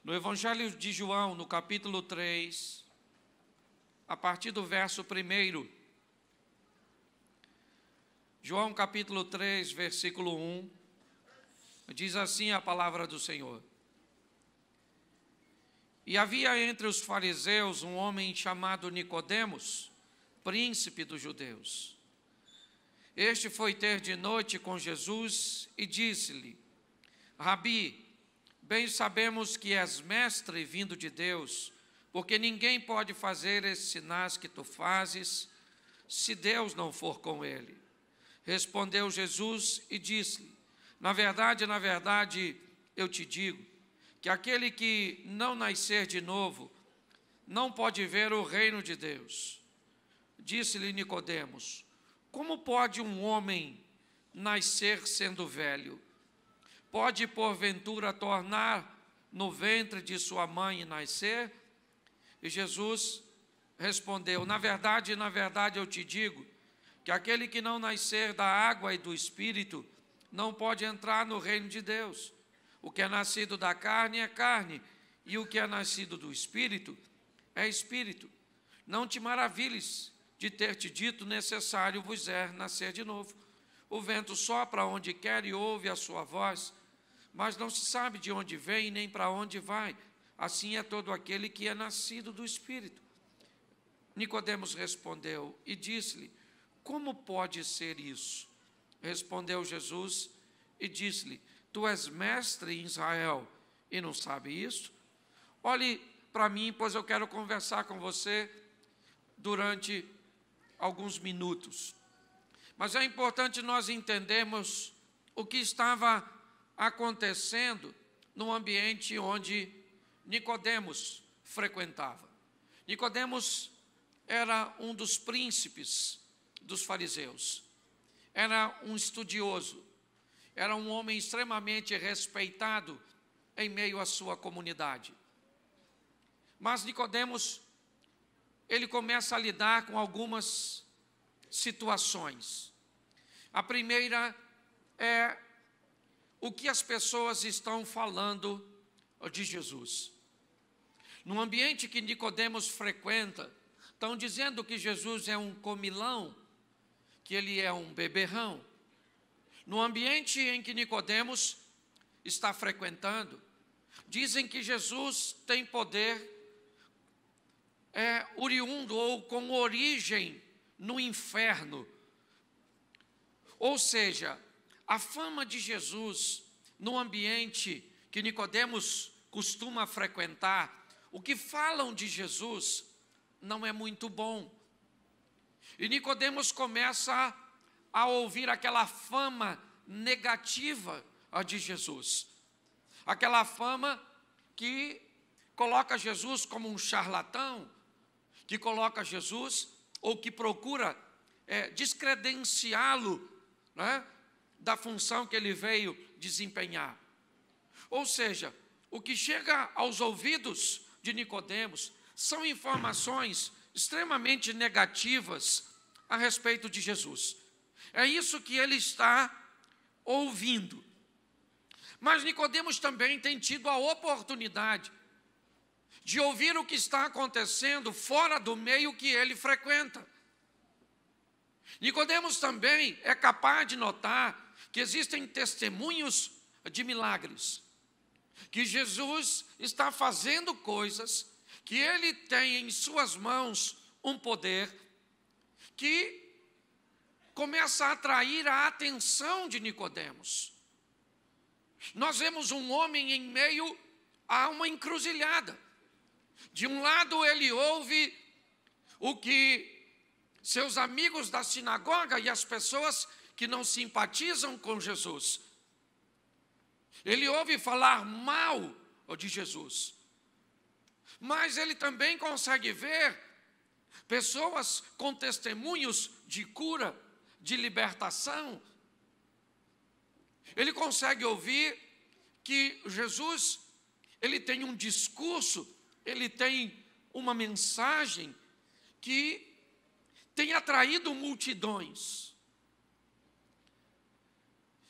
No Evangelho de João, no capítulo 3, a partir do verso 1. João capítulo 3, versículo 1, diz assim a palavra do Senhor. E havia entre os fariseus um homem chamado Nicodemos, príncipe dos judeus. Este foi ter de noite com Jesus e disse-lhe: Rabi, bem sabemos que és mestre vindo de Deus, porque ninguém pode fazer esses sinais que tu fazes, se Deus não for com ele. Respondeu Jesus e disse-lhe: na verdade, eu te digo, que aquele que não nascer de novo, não pode ver o reino de Deus. Disse-lhe Nicodemos: como pode um homem nascer sendo velho? Pode, porventura, tornar no ventre de sua mãe e nascer? E Jesus respondeu: na verdade, eu te digo, que aquele que não nascer da água e do Espírito, não pode entrar no reino de Deus. O que é nascido da carne é carne, e o que é nascido do Espírito é Espírito. Não te maravilhes de ter te dito: necessário vos é nascer de novo. O vento sopra onde quer e ouve a sua voz, mas não se sabe de onde vem nem para onde vai. Assim é todo aquele que é nascido do Espírito. Nicodemos respondeu e disse-lhe: como pode ser isso? Respondeu Jesus e disse-lhe: tu és mestre em Israel e não sabe isso? Olhe para mim, pois eu quero conversar com você durante alguns minutos. Mas é importante nós entendermos o que estava acontecendo no ambiente onde Nicodemos frequentava. Nicodemos era um dos príncipes dos fariseus. Era um estudioso. Era um homem extremamente respeitado em meio à sua comunidade. Mas Nicodemos, ele começa a lidar com algumas situações. A primeira é o que as pessoas estão falando de Jesus. No ambiente que Nicodemos frequenta, estão dizendo que Jesus é um comilão, que ele é um beberrão. No ambiente em que Nicodemos está frequentando, dizem que Jesus tem poder oriundo ou com origem no inferno. Ou seja, a fama de Jesus no ambiente que Nicodemos costuma frequentar, o que falam de Jesus não é muito bom. E Nicodemos começa a ouvir aquela fama negativa de Jesus. Aquela fama que coloca Jesus como um charlatão, que coloca Jesus, ou que procura descredenciá-lo, né, da função que ele veio desempenhar. Ou seja, o que chega aos ouvidos de Nicodemos são informações extremamente negativas a respeito de Jesus. É isso que ele está ouvindo. Mas Nicodemos também tem tido a oportunidade de ouvir o que está acontecendo fora do meio que ele frequenta. Nicodemos também é capaz de notar que existem testemunhos de milagres, que Jesus está fazendo coisas, que ele tem em suas mãos um poder que começa a atrair a atenção de Nicodemos. Nós vemos um homem em meio a uma encruzilhada. De um lado ele ouve o que seus amigos da sinagoga e as pessoas que não simpatizam com Jesus, ele ouve falar mal de Jesus. Mas ele também consegue ver pessoas com testemunhos de cura, de libertação. Ele consegue ouvir que Jesus, ele tem um discurso, ele tem uma mensagem que tem atraído multidões.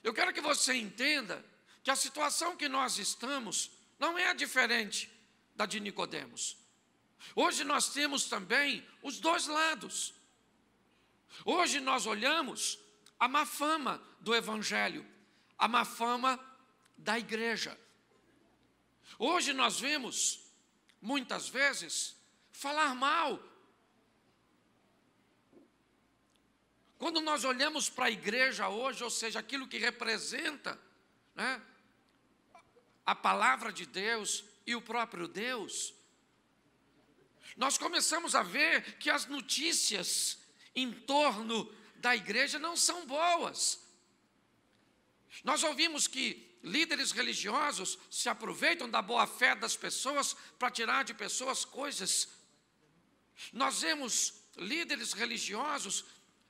Eu quero que você entenda que a situação que nós estamos não é diferente da de Nicodemos. Hoje nós temos também os dois lados. Hoje nós olhamos a má fama do evangelho, a má fama da igreja. Hoje nós vemos, muitas vezes, falar mal. Quando nós olhamos para a igreja hoje, ou seja, aquilo que representa, né, a palavra de Deus e o próprio Deus, nós começamos a ver que as notícias em torno da igreja não são boas. Nós ouvimos que líderes religiosos se aproveitam da boa-fé das pessoas para tirar de pessoas coisas. Nós vemos líderes religiosos,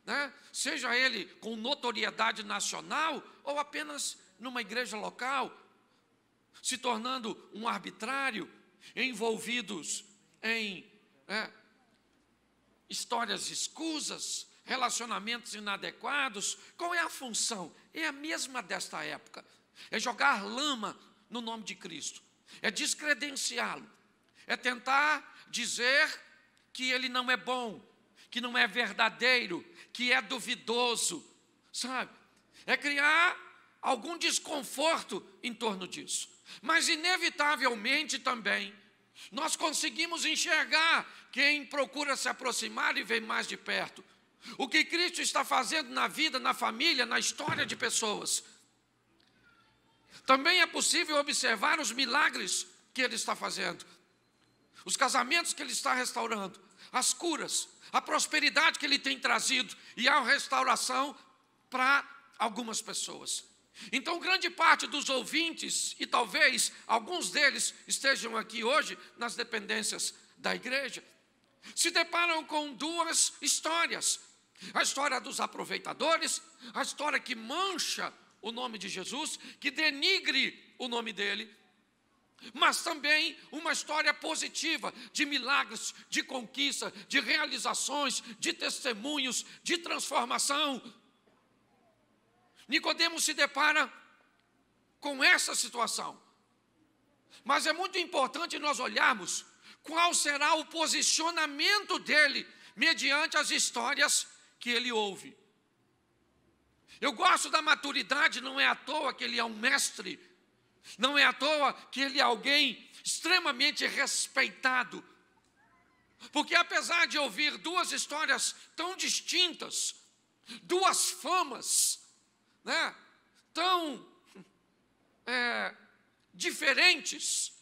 né, seja ele com notoriedade nacional ou apenas numa igreja local, se tornando um arbitrário, envolvidos em histórias escusas, relacionamentos inadequados. Qual é a função? É a mesma desta época. É jogar lama no nome de Cristo. É descredenciá-lo. É tentar dizer que ele não é bom, que não é verdadeiro, que é duvidoso, sabe? É criar algum desconforto em torno disso. Mas, inevitavelmente também, nós conseguimos enxergar quem procura se aproximar e ver mais de perto. O que Cristo está fazendo na vida, na família, na história de pessoas. Também é possível observar os milagres que Ele está fazendo. Os casamentos que Ele está restaurando. As curas, a prosperidade que Ele tem trazido. E a restauração para algumas pessoas. Então, grande parte dos ouvintes, e talvez alguns deles estejam aqui hoje nas dependências da igreja, se deparam com duas histórias. A história dos aproveitadores, a história que mancha o nome de Jesus, que denigre o nome dele, mas também uma história positiva, de milagres, de conquista, de realizações, de testemunhos, de transformação. Nicodemos se depara com essa situação. Mas é muito importante nós olharmos qual será o posicionamento dele mediante as histórias que ele ouve. Eu gosto da maturidade, não é à toa que ele é um mestre, não é à toa que ele é alguém extremamente respeitado. Porque apesar de ouvir duas histórias tão distintas, duas famas, né, tão diferentes,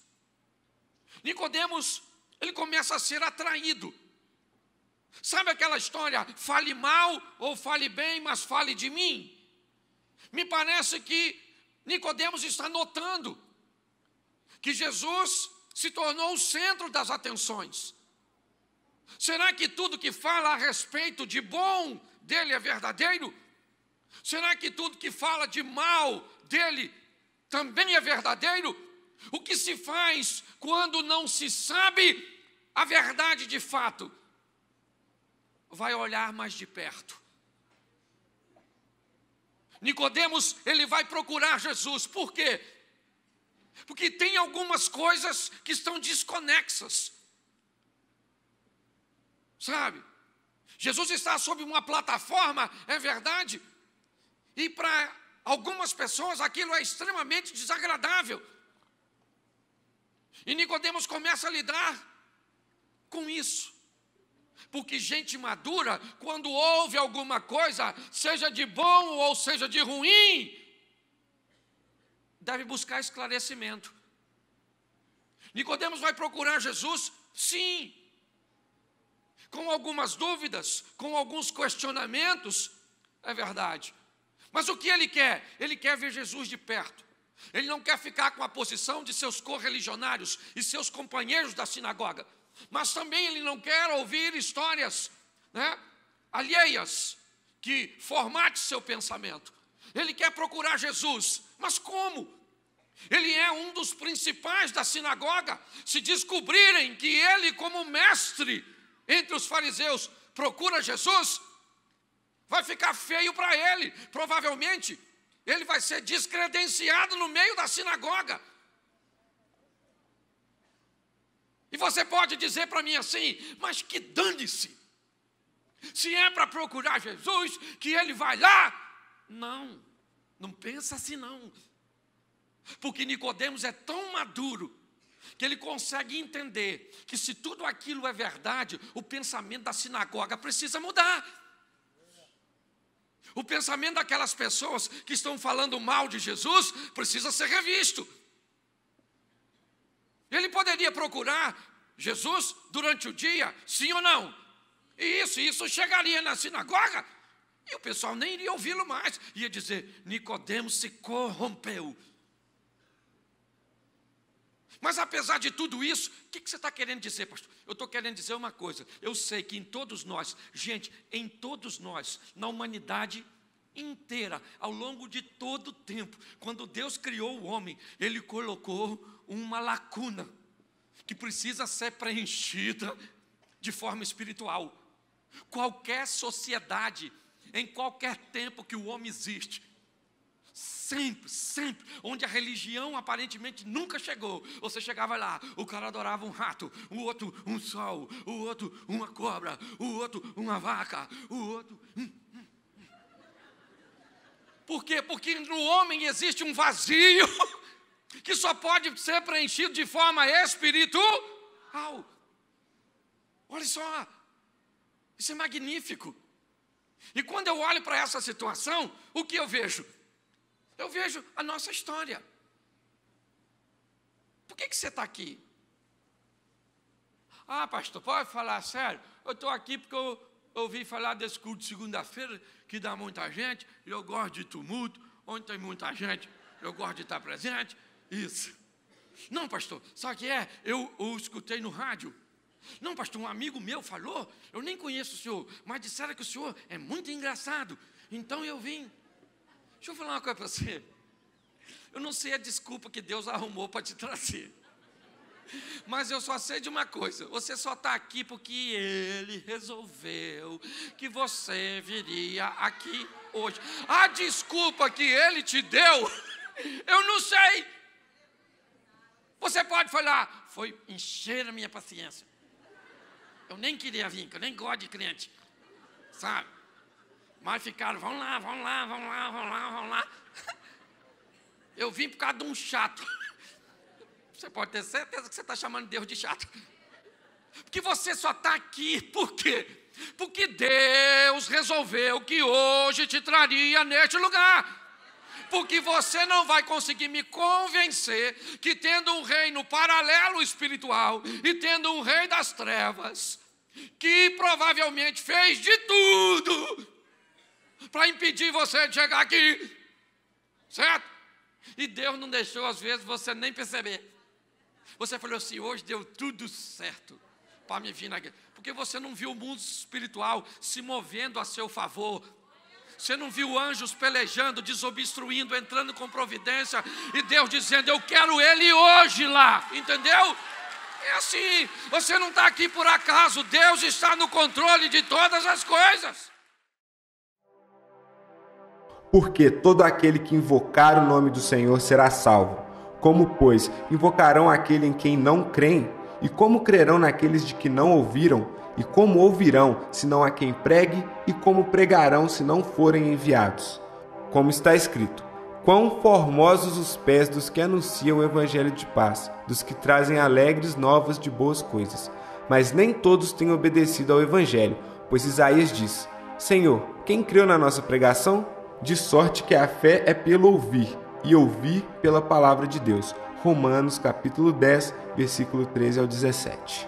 Nicodemos, ele começa a ser atraído. Sabe aquela história, fale mal ou fale bem, mas fale de mim? Me parece que Nicodemos está notando que Jesus se tornou o centro das atenções. Será que tudo que fala a respeito de bom dele é verdadeiro? Será que tudo que fala de mal dele também é verdadeiro? O que se faz quando não se sabe a verdade de fato? Vai olhar mais de perto. Nicodemos, ele vai procurar Jesus. Por quê? Porque tem algumas coisas que estão desconexas. Sabe? Jesus está sob uma plataforma, é verdade? E para algumas pessoas aquilo é extremamente desagradável. E Nicodemos começa a lidar com isso. Porque gente madura, quando ouve alguma coisa, seja de bom ou seja de ruim, deve buscar esclarecimento. Nicodemos vai procurar Jesus, sim, com algumas dúvidas, com alguns questionamentos, é verdade. Mas o que ele quer? Ele quer ver Jesus de perto. Ele não quer ficar com a posição de seus correligionários e seus companheiros da sinagoga. Mas também ele não quer ouvir histórias, né, alheias, que formate seu pensamento. Ele quer procurar Jesus. Mas como? Ele é um dos principais da sinagoga. Se descobrirem que ele, como mestre entre os fariseus, procura Jesus, vai ficar feio para ele. Provavelmente, ele vai ser descredenciado no meio da sinagoga. E você pode dizer para mim assim, mas que dane-se. Se é para procurar Jesus, que ele vai lá. Não, não pensa assim não. Porque Nicodemos é tão maduro que ele consegue entender que se tudo aquilo é verdade, o pensamento da sinagoga precisa mudar. O pensamento daquelas pessoas que estão falando mal de Jesus precisa ser revisto. Ele poderia procurar Jesus durante o dia, sim ou não? E isso chegaria na sinagoga e o pessoal nem iria ouvi-lo mais. Ia dizer, Nicodemos se corrompeu. Mas apesar de tudo isso, o que você está querendo dizer, pastor? Eu estou querendo dizer uma coisa. Eu sei que em todos nós, gente, em todos nós, na humanidade inteira, ao longo de todo o tempo, quando Deus criou o homem, Ele colocou uma lacuna que precisa ser preenchida de forma espiritual. Qualquer sociedade, em qualquer tempo que o homem existe, sempre, onde a religião aparentemente nunca chegou, você chegava lá, o cara adorava um rato, o outro um sol, o outro uma cobra, o outro uma vaca, o outro... Por quê? Porque no homem existe um vazio que só pode ser preenchido de forma espiritual. Olha só, isso é magnífico. E quando eu olho para essa situação, o que eu vejo? Eu vejo a nossa história. Por que você está aqui? Ah, pastor, pode falar sério? Eu estou aqui porque eu ouvi falar desse culto de segunda-feira, que dá muita gente, e eu gosto de tumulto, onde tem muita gente, eu gosto de estar presente. Isso. Não, pastor, sabe o que é? Eu escutei no rádio. Não, pastor, um amigo meu falou, eu nem conheço o senhor, mas disseram que o senhor é muito engraçado. Então eu vim. Deixa eu falar uma coisa para você. Eu não sei a desculpa que Deus arrumou para te trazer. Mas eu só sei de uma coisa. Você só está aqui porque Ele resolveu que você viria aqui hoje. A desculpa que Ele te deu, eu não sei. Você pode falar, foi encher a minha paciência. Eu nem queria vir, que eu nem gosto de crente. Sabe? Mas ficaram, vamos lá. Eu vim por causa de um chato. Você pode ter certeza que você está chamando Deus de chato. Porque você só está aqui, por quê? Porque Deus resolveu que hoje te traria neste lugar. Porque você não vai conseguir me convencer que tendo um reino paralelo espiritual e tendo um rei das trevas, que provavelmente fez de tudo para impedir você de chegar aqui, certo? E Deus não deixou, às vezes, você nem perceber. Você falou assim, hoje deu tudo certo para me vir aqui. Porque você não viu o mundo espiritual se movendo a seu favor. Você não viu anjos pelejando, desobstruindo, entrando com providência. E Deus dizendo, eu quero ele hoje lá. Entendeu? É assim, você não está aqui por acaso. Deus está no controle de todas as coisas. Porque todo aquele que invocar o nome do Senhor será salvo. Como, pois, invocarão aquele em quem não creem? E como crerão naqueles de que não ouviram? E como ouvirão, se não há quem pregue? E como pregarão, se não forem enviados? Como está escrito, quão formosos os pés dos que anunciam o evangelho de paz, dos que trazem alegres novas de boas coisas. Mas nem todos têm obedecido ao evangelho, pois Isaías diz, Senhor, quem creu na nossa pregação? De sorte que a fé é pelo ouvir, e ouvir pela palavra de Deus. Romanos capítulo 10, versículo 13 ao 17.